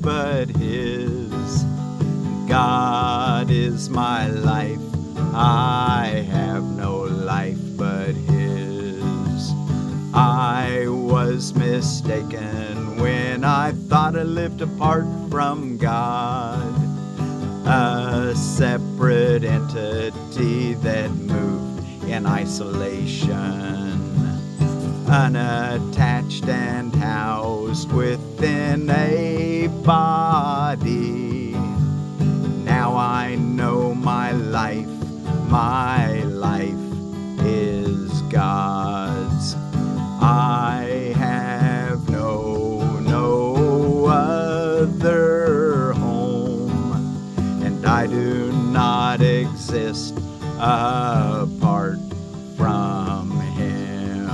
but His. God is my life, I have no life but His. I was mistaken when I thought I lived apart from God, a separate entity that moved in isolation, unattached and housed within a body. Now I know my life is God's. I have no other home, and I do not exist apart from Him.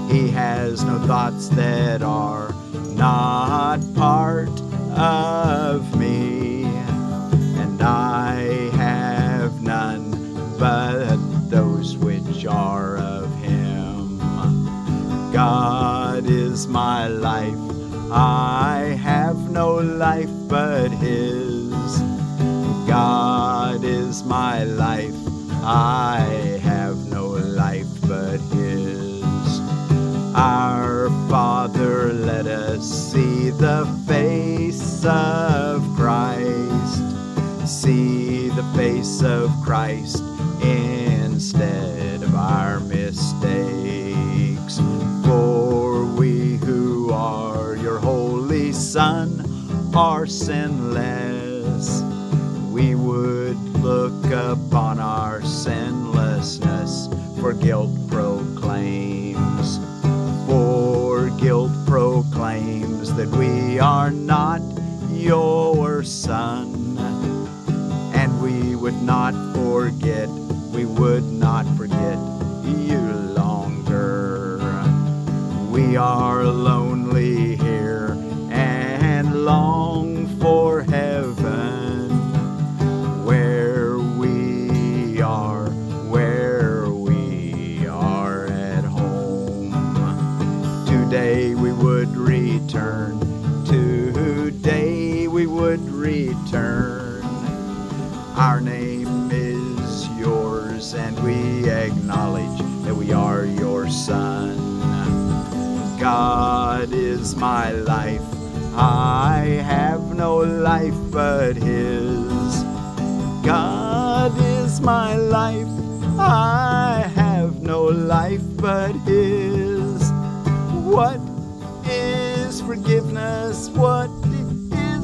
He has no thoughts that are not part of me, and I have none but those which are of Him. God is my life, I have no life but His. God is my life, I have no life but His. Our Father, let us see the face of Christ. See the face of Christ instead of our mistakes. For we who are your holy Son are sinless. We would look upon our sinlessness, for guilt proclaims. For guilt proclaims that we are not your Son. And we would not forget you longer. We are lonely here and long for heaven, where we are at home. Today we would return. Our name is yours, and we acknowledge that we are your Son. God is my life, I have no life but His. God is my life, I have no life but His. What is forgiveness? What is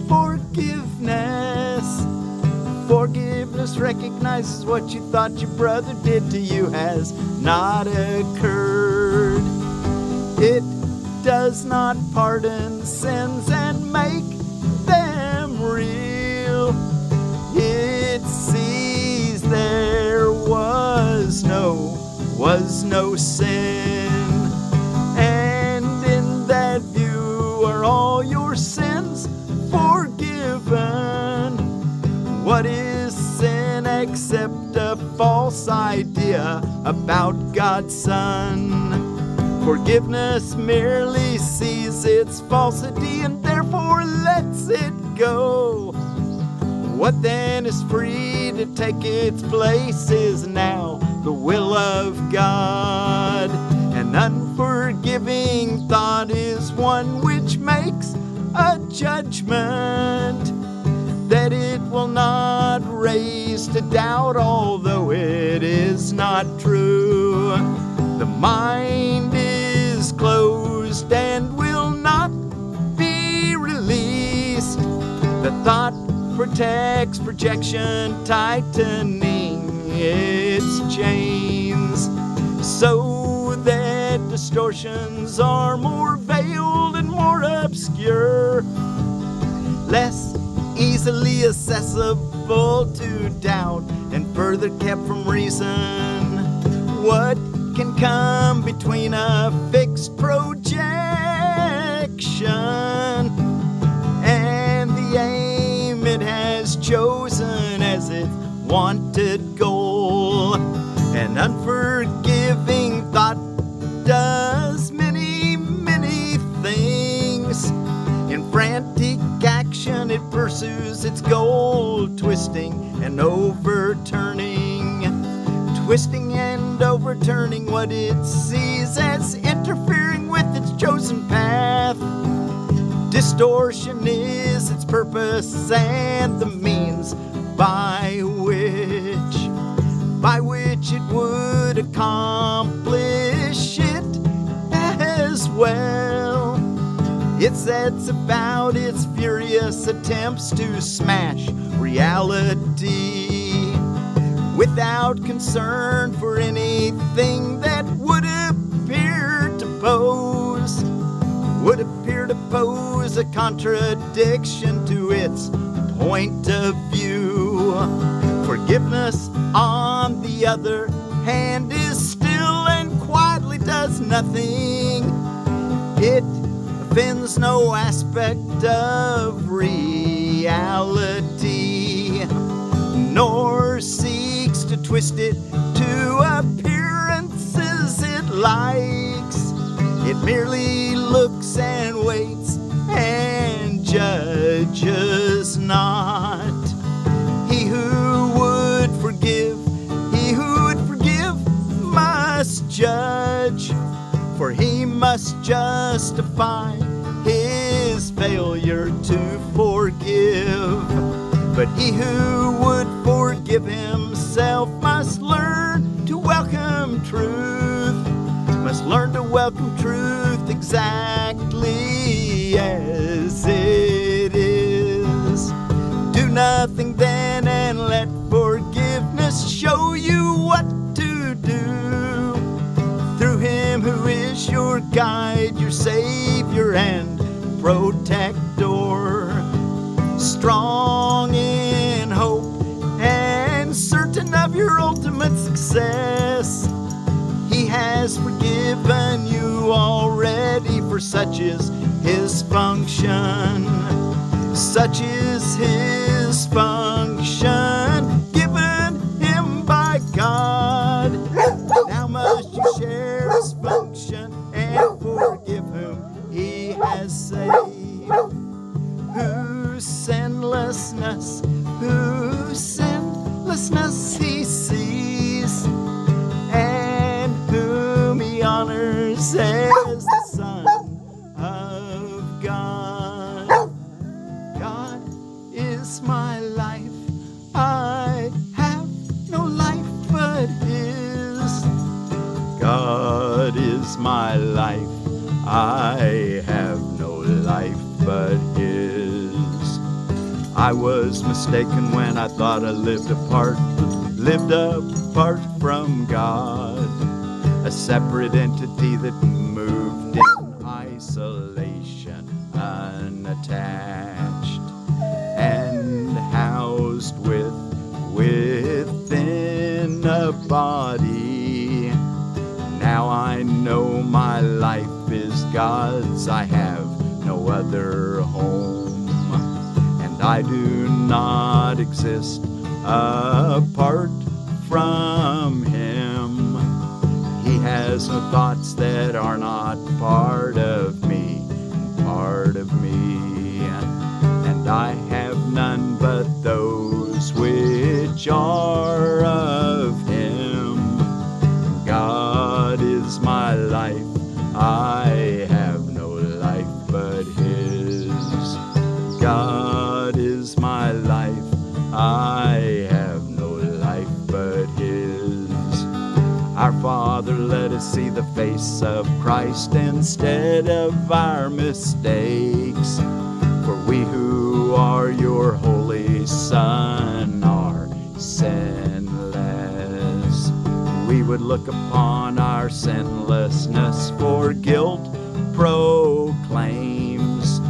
forgiveness? Forgiveness recognizes what you thought your brother did to you has not occurred. It does not pardon sins and make them real. It sees there was no sin, and in that view are all your sins forgiven. What is sin except a false idea about God's Son? Forgiveness merely sees its falsity and therefore lets it go. What then is free to take its place is now the will of God. An unforgiving thought is one which makes a judgment that it will not raise to doubt, although it is not true. The mind is closed and will not be released. The thought protects projection, tightening its chains, so that distortions are more veiled and more obscure, less easily accessible to doubt, and further kept from reason. What can come between a fixed projection and the aim it has chosen as its wanted goal? An unforgiving thought does many, many things in frantic action it pursues its goal, twisting and overturning, twisting and overturning what it sees as interfering with its chosen path. Distortion is its purpose and the means by which it would accomplish it as well. It sets about its furious attempts to smash reality without concern for anything that would appear to pose a contradiction to its point of view. Forgiveness, on the other hand, is still and quietly does nothing. It offends no aspect of reality, nor seeks to twist it to appearances it likes. It merely looks and waits and judges not. He who would forgive must judge, for he must justify his failure to forgive. But he who would forgive himself must learn to welcome truth, must learn to welcome truth exactly as it is. Do nothing then and let forgiveness show you what to do. Through him who is your guide, your savior and protector, strong in hope and certain of your ultimate success. He has forgiven you already, for such is his function. Such is his function, given him by God. Now must you share his function and forgive whom he has saved. Whose sinlessness he sees, and whom he honors as the Son of God. God is my life, I have no life but his. God is my life, I have no life but his. I was mistaken when I thought I lived apart from God, a separate entity that moved in isolation, unattached, and housed within a body. Now I know my life is God's, I have no other home, and I do not exist apart from him. He has no thoughts that are not part of me, and I have none but those which are of him. God is my life, I have no life but his. God is my life, I have no life but his. Our Father, let us see the face of Christ instead of our mistakes. For we who are your holy Son are sinless. We would look upon our sinlessness, for guilt proclaims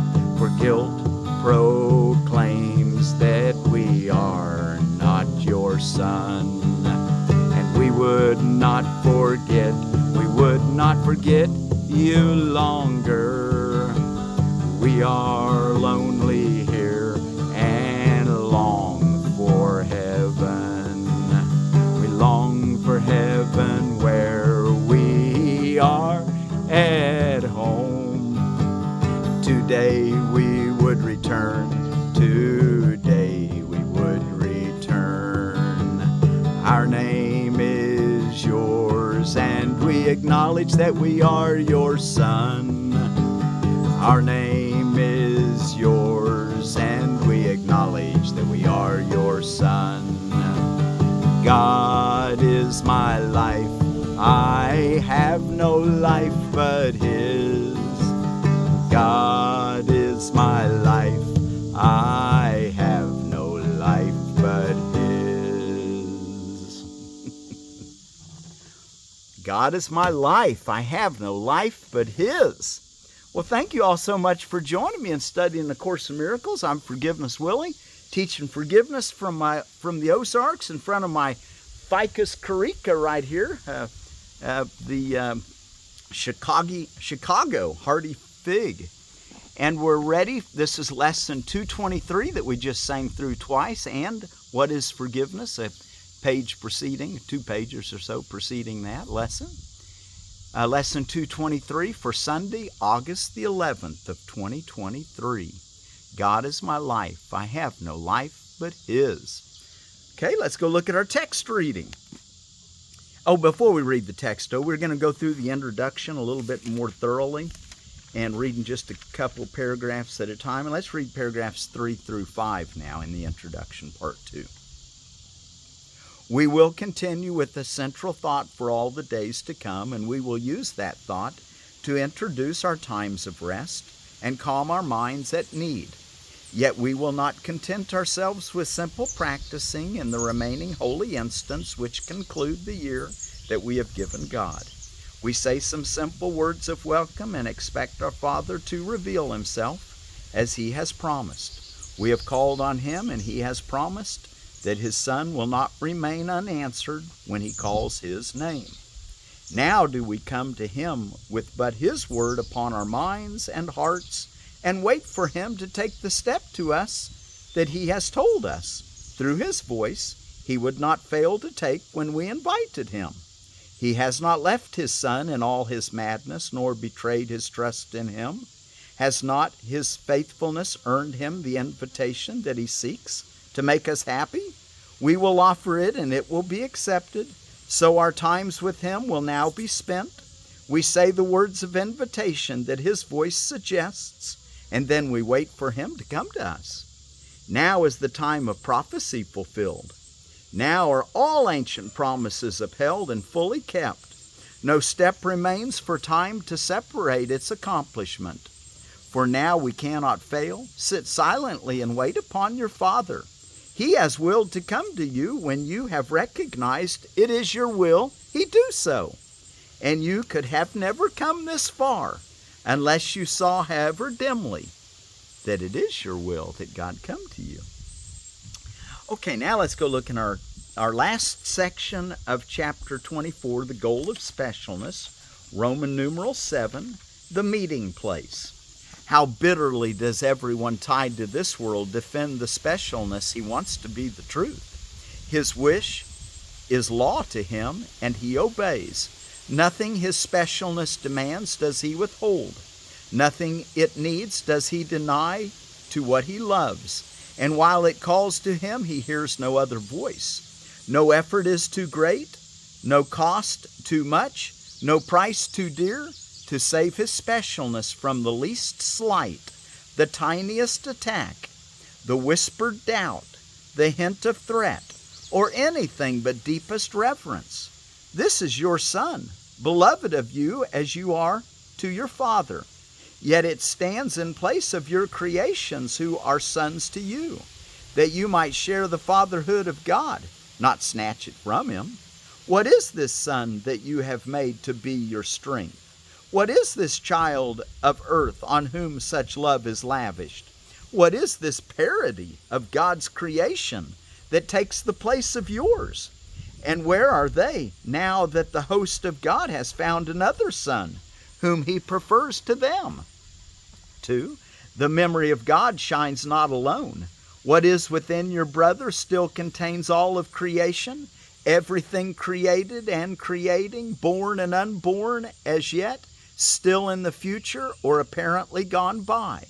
that we are not your Son. And we would not forget you longer. We are lonely here and long for heaven. We long for heaven where we are at home. Today we acknowledge that we are your son. Our name is yours, and we acknowledge that we are your son. God is my life. I have no life but his. God is my life. I have no life but his. God is my life. I have no life but his. Well, thank you all so much for joining me in studying the Course in Miracles. I'm Forgiveness Willie, teaching forgiveness from the Ozarks in front of my Ficus carica right here, the Chicago Hardy Fig. And we're ready. This is lesson 223 that we just sang through twice. And what is forgiveness? A page preceding, 2 pages or so preceding that lesson. Lesson 223 for Sunday, August the 11th of 2023. God is my life. I have no life but his. Okay, let's go look at our text reading. Oh, before we read the text, though, we're going to go through the introduction a little bit more thoroughly and reading just a couple paragraphs at a time. And let's read paragraphs 3 through 5 now in the introduction, part 2. We will continue with the central thought for all the days to come, and we will use that thought to introduce our times of rest and calm our minds at need. Yet we will not content ourselves with simple practicing in the remaining holy instants which conclude the year that we have given God. We say some simple words of welcome and expect our Father to reveal himself as he has promised. We have called on him, and he has promised that his Son will not remain unanswered when he calls his name. Now do we come to him with but his word upon our minds and hearts, and wait for him to take the step to us that he has told us, through his voice, he would not fail to take when we invited him. He has not left his Son in all his madness, nor betrayed his trust in him. Has not his faithfulness earned him the invitation that he seeks to make us happy? We will offer it, and it will be accepted. So our times with him will now be spent. We say the words of invitation that his voice suggests, and then we wait for him to come to us. Now is the time of prophecy fulfilled. Now are all ancient promises upheld and fully kept. No step remains for time to separate its accomplishment. For now we cannot fail. Sit silently and wait upon your Father. He has willed to come to you when you have recognized it is your will he do so. And you could have never come this far unless you saw, however dimly, that it is your will that God come to you. Okay, now let's go look in our last section of chapter 24, the goal of specialness, Roman numeral 7, the meeting place. How bitterly does everyone tied to this world defend the specialness he wants to be the truth. His wish is law to him, and he obeys. Nothing his specialness demands does he withhold. Nothing it needs does he deny to what he loves. And while it calls to him, he hears no other voice. No effort is too great, no cost too much, no price too dear to save his specialness from the least slight, the tiniest attack, the whispered doubt, the hint of threat, or anything but deepest reverence. This is your Son, beloved of you as you are to your Father. Yet it stands in place of your creations who are sons to you, that you might share the fatherhood of God, not snatch it from him. What is this Son that you have made to be your strength? What is this child of earth on whom such love is lavished? What is this parody of God's creation that takes the place of yours? And where are they now that the host of God has found another Son, whom he prefers to them? 2. The memory of God shines not alone. What is within your brother still contains all of creation, everything created and creating, born and unborn as yet, still in the future or apparently gone by.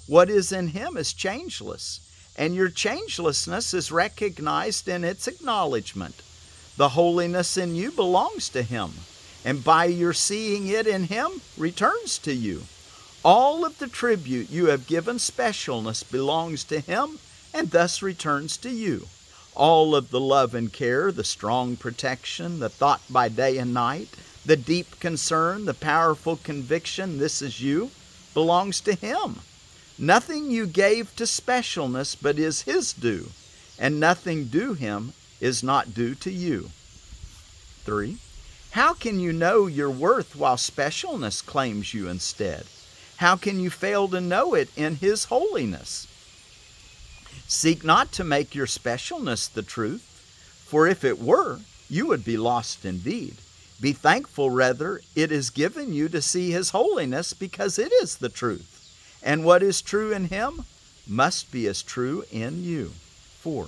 What is in him is changeless, and your changelessness is recognized in its acknowledgement. The holiness in you belongs to him, and by your seeing it in him, returns to you. All of the tribute you have given specialness belongs to him and thus returns to you. All of the love and care, the strong protection, the thought by day and night, the deep concern, the powerful conviction, this is you, belongs to him. Nothing you gave to specialness but is his due, and nothing due him is not due to you. 3. How can you know your worth while specialness claims you instead? How can you fail to know it in his holiness? Seek not to make your specialness the truth, for if it were, you would be lost indeed. Be thankful, rather, it is given you to see his holiness, because it is the truth. And what is true in him must be as true in you. 4.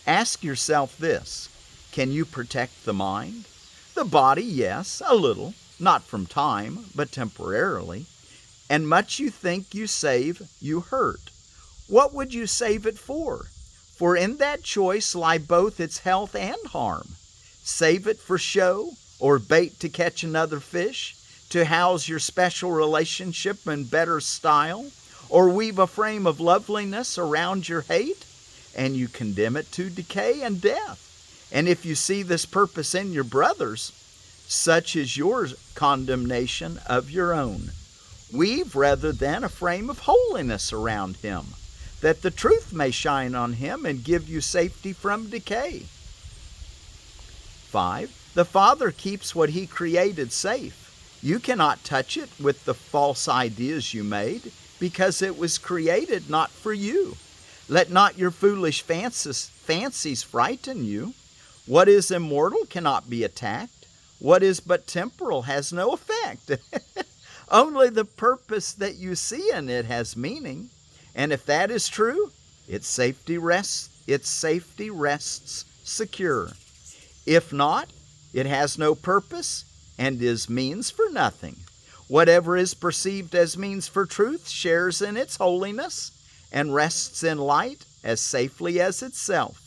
Ask yourself this: can you protect the mind? The body, yes, a little, not from time, but temporarily. And much you think you save, you hurt. What would you save it for? For in that choice lie both its health and harm. Save it for show, or bait to catch another fish, to house your special relationship in better style, or weave a frame of loveliness around your hate, and you condemn it to decay and death. And if you see this purpose in your brothers, such is your condemnation of your own. Weave rather than a frame of holiness around him, that the truth may shine on him and give you safety from decay. 5. The Father keeps what he created safe. You cannot touch it with the false ideas you made, because it was created not for you. Let not your foolish fancies frighten you. What is immortal cannot be attacked. What is but temporal has no effect. Only the purpose that you see in it has meaning. And if that is true, its safety rests secure. If not, it has no purpose and is means for nothing. Whatever is perceived as means for truth shares in its holiness and rests in light as safely as itself.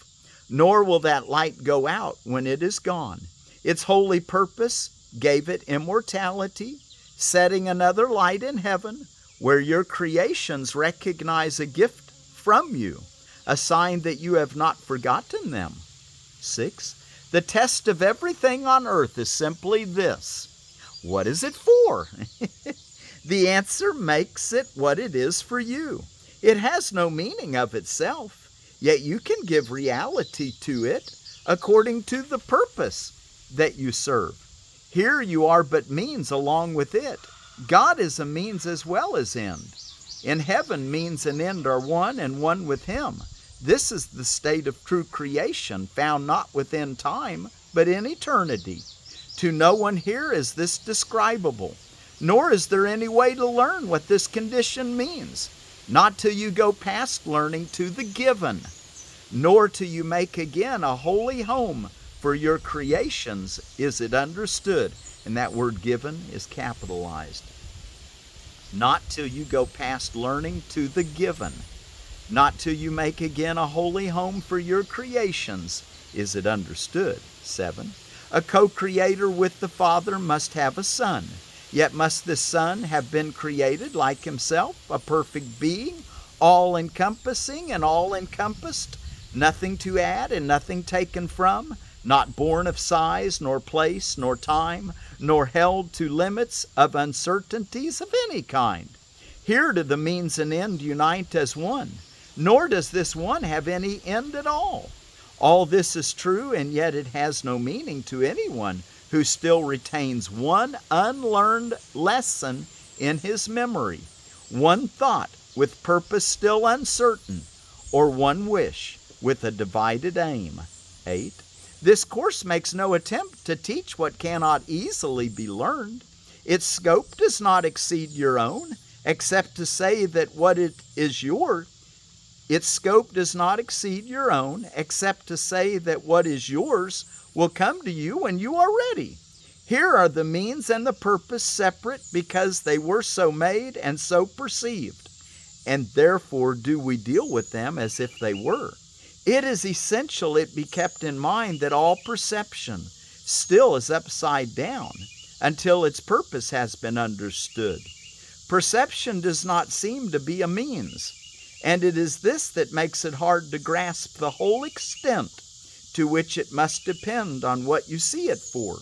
Nor will that light go out when it is gone. Its holy purpose gave it immortality, setting another light in heaven, where your creations recognize a gift from you, a sign that you have not forgotten them. 6. The test of everything on earth is simply this: what is it for? The answer makes it what it is for you. It has no meaning of itself, yet you can give reality to it according to the purpose that you serve. Here you are but means along with it. God is a means as well as end. In heaven, means and end are one, and one with him. This is the state of true creation, found not within time, but in eternity. To no one here is this describable, nor is there any way to learn what this condition means, not till you go past learning to the given, nor till you make again a holy home for your creations is it understood. And that word given is capitalized. Not till you go past learning to the given, not till you make again a holy home for your creations is it understood. 7. A co-creator with the Father must have a Son. Yet must this Son have been created like himself, a perfect being, all-encompassing and all-encompassed, nothing to add and nothing taken from, not born of size, nor place, nor time, nor held to limits of uncertainties of any kind. Here do the means and end unite as one, nor does this one have any end at all. All this is true, and yet it has no meaning to anyone who still retains one unlearned lesson in his memory, one thought with purpose still uncertain, or one wish with a divided aim. 8. This course makes no attempt to teach what cannot easily be learned. Its scope does not exceed your own, except to say that what it is yours. Its scope does not exceed your own, except to say that what is yours will come to you when you are ready. Here are the means and the purpose separate because they were so made and so perceived, and therefore do we deal with them as if they were. It is essential it be kept in mind that all perception still is upside down, until its purpose has been understood. Perception does not seem to be a means, and it is this that makes it hard to grasp the whole extent to which it must depend on what you see it for.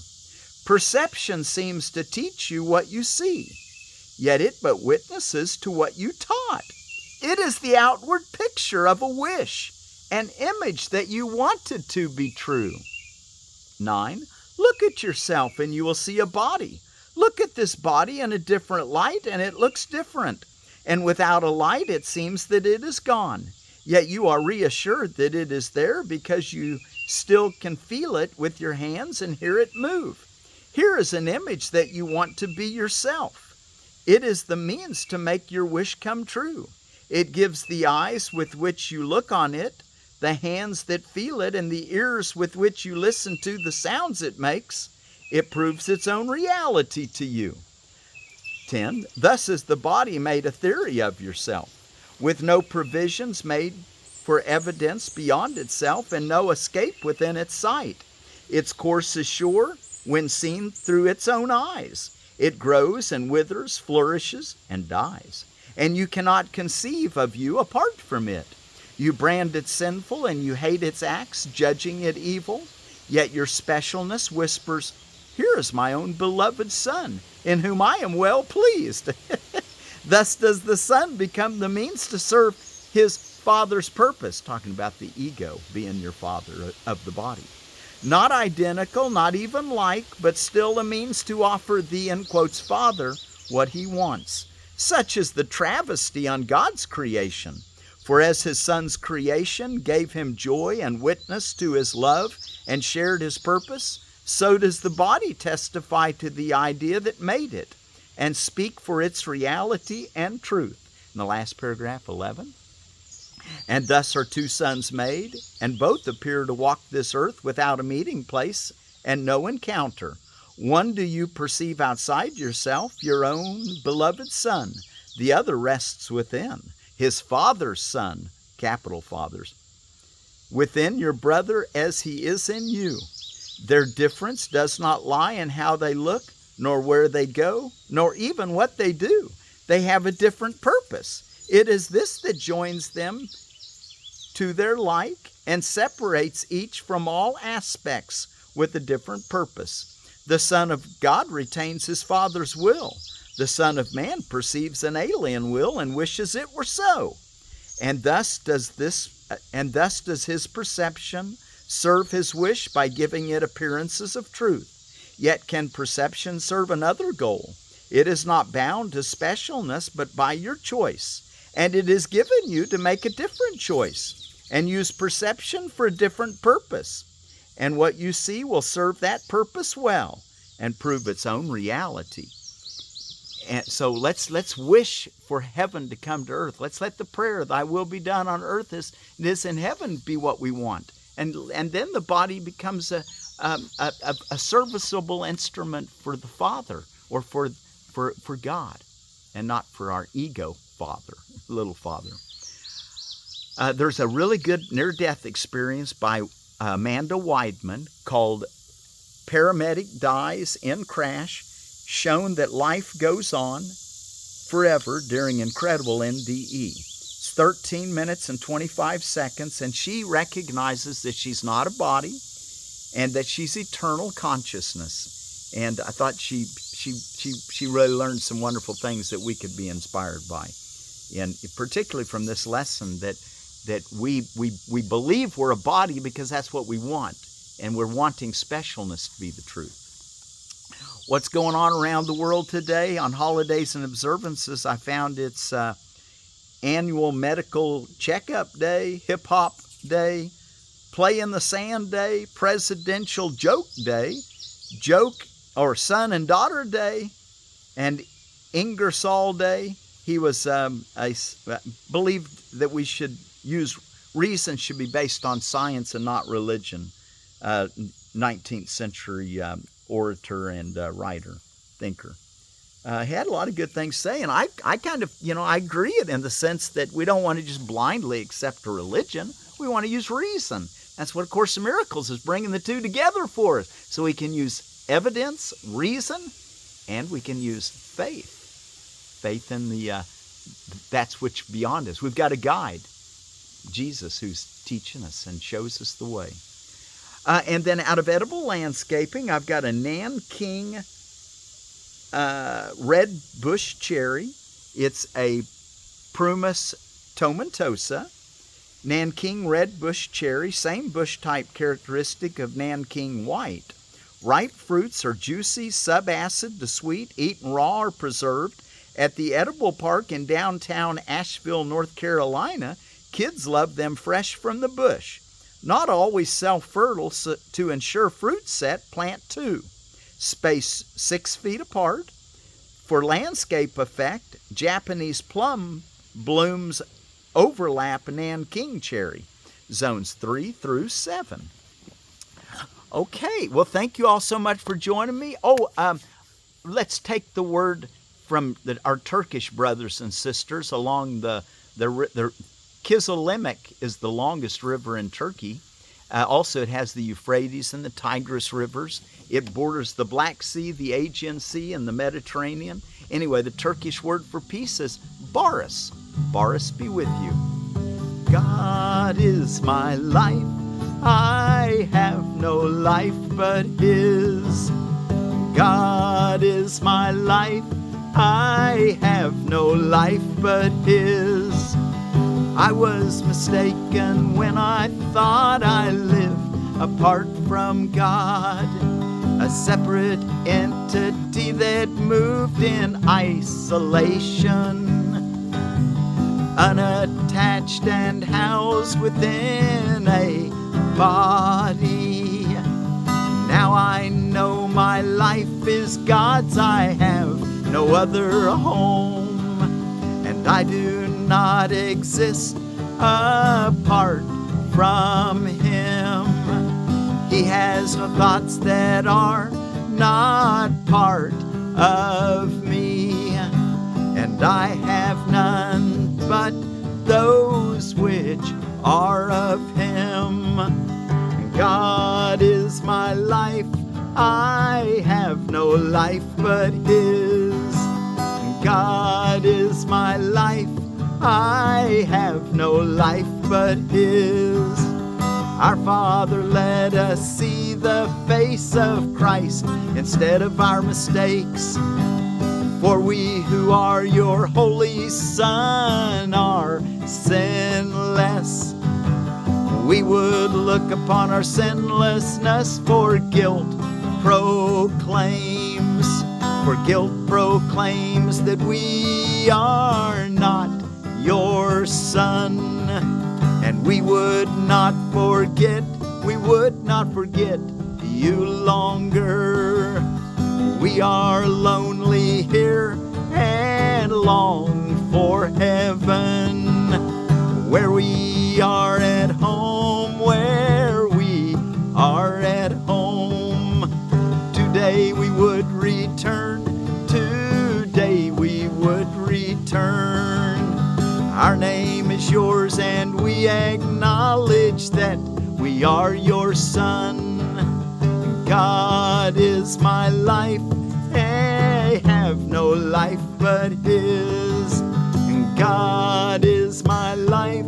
Perception seems to teach you what you see, yet it but witnesses to what you taught. It is the outward picture of a wish, an image that you wanted to be true. 9. Look at yourself and you will see a body. Look at this body in a different light and it looks different. And without a light it seems that it is gone. Yet you are reassured that it is there because you still can feel it with your hands and hear it move. Here is an image that you want to be yourself. It is the means to make your wish come true. It gives the eyes with which you look on it, the hands that feel it, and the ears with which you listen to the sounds it makes. It proves its own reality to you. 10. Thus is the body made a theory of yourself, with no provisions made for evidence beyond itself and no escape within its sight. Its course is sure when seen through its own eyes. It grows and withers, flourishes, and dies. And you cannot conceive of you apart from it. You brand it sinful and you hate its acts, judging it evil. Yet your specialness whispers, "Here is my own beloved Son, in whom I am well pleased." Thus does the Son become the means to serve his Father's purpose, talking about the ego being your father of the body. Not identical, not even like, but still a means to offer the, in quotes, Father what he wants. Such is the travesty on God's creation. For as his Son's creation gave him joy and witness to his love and shared his purpose, so does the body testify to the idea that made it and speak for its reality and truth. In the last paragraph, 11. And thus are two sons made, and both appear to walk this earth without a meeting place and no encounter. One do you perceive outside yourself, your own beloved Son. The other rests within, his Father's Son, capital Fathers, within your brother as he is in you. Their difference does not lie in how they look, nor where they go, nor even what they do. They have a different purpose. It is this that joins them to their like and separates each from all aspects with a different purpose. The Son of God retains his Father's will. The Son of Man perceives an alien will and wishes it were so. And thus does his perception serve his wish by giving it appearances of truth. Yet can perception serve another goal? It is not bound to specialness, but by your choice. And it is given you to make a different choice and use perception for a different purpose. And what you see will serve that purpose well and prove its own reality. And so let's wish for heaven to come to earth. Let's let the prayer, "Thy will be done on earth as it is in heaven," be what we want. And then the body becomes a serviceable instrument for the Father, or for God, and not for our ego father, little father. There's a really good near-death experience by Amanda Weidman called "Paramedic Dies in Crash, Shown that Life Goes On Forever During Incredible NDE." It's 13 minutes and 25 seconds, and she recognizes that she's not a body and that she's eternal consciousness. And I thought she really learned some wonderful things that we could be inspired by, and particularly from this lesson that we believe we're a body because that's what we want, and we're wanting specialness to be the truth. What's going on around the world today on holidays and observances? I found it's annual medical checkup day, hip hop day, play in the sand day, presidential joke day, joke or son and daughter day, and Ingersoll day. He was believed that we should use reason should be based on science and not religion. 19th century orator and writer, thinker. He had a lot of good things to say, and I kind of, I agree in the sense that we don't want to just blindly accept a religion. We want to use reason. That's what A Course in Miracles is, bringing the two together for us, so we can use evidence, reason, And we can use faith. Faith in that's which beyond us. We've got a guide, Jesus, who's teaching us and shows us the way. And then out of edible landscaping, I've got a Nanking red bush cherry. It's a Prumus tomentosa. Nanking red bush cherry, same bush type characteristic of Nanking white. Ripe fruits are juicy, subacid to sweet, eaten raw or preserved. At the Edible Park in downtown Asheville, North Carolina, kids love them fresh from the bush. Not always self-fertile, so to ensure fruit set, plant two. Space 6 feet apart. For landscape effect, Japanese plum blooms overlap Nanking cherry. Zones 3 through 7. Okay, well, thank you all so much for joining me. Let's take the word from our Turkish brothers and sisters along the Kizilirmak is the longest river in Turkey. Also, it has the Euphrates and the Tigris rivers. It borders the Black Sea, the Aegean Sea, and the Mediterranean. Anyway, the Turkish word for peace is Baris. Baris be with you. God is my life. I have no life but His. God is my life. I have no life but His. I was mistaken when I thought I lived apart from God, a separate entity that moved in isolation, unattached and housed within a body. Now I know my life is God's. I have no other home, and I do not exist apart from Him. He has no thoughts that are not part of me, and I have none but those which are of Him. God is my life. I have no life but His. God is my life. I have no life but His. Our Father, let us see the face of Christ instead of our mistakes. For we who are your holy Son are sinless. We would look upon our sinlessness, for guilt proclaims. For guilt proclaims that we are not your son. And we would not forget you longer. We are lonely here and long for heaven, where we are at home, where we are at home. Today we would return, today we would return. Our name is yours, and we acknowledge that we are your son. God is my life. I have no life but His. God is my life.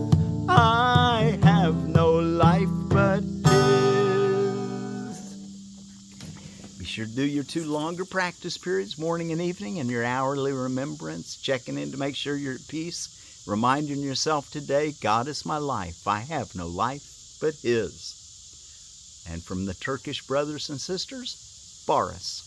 I have no life but His. Be sure to do your 2 longer practice periods, morning and evening, and your hourly remembrance, checking in to make sure you're at peace. Reminding yourself today, God is my life. I have no life but His. And from the Turkish brothers and sisters, Baris.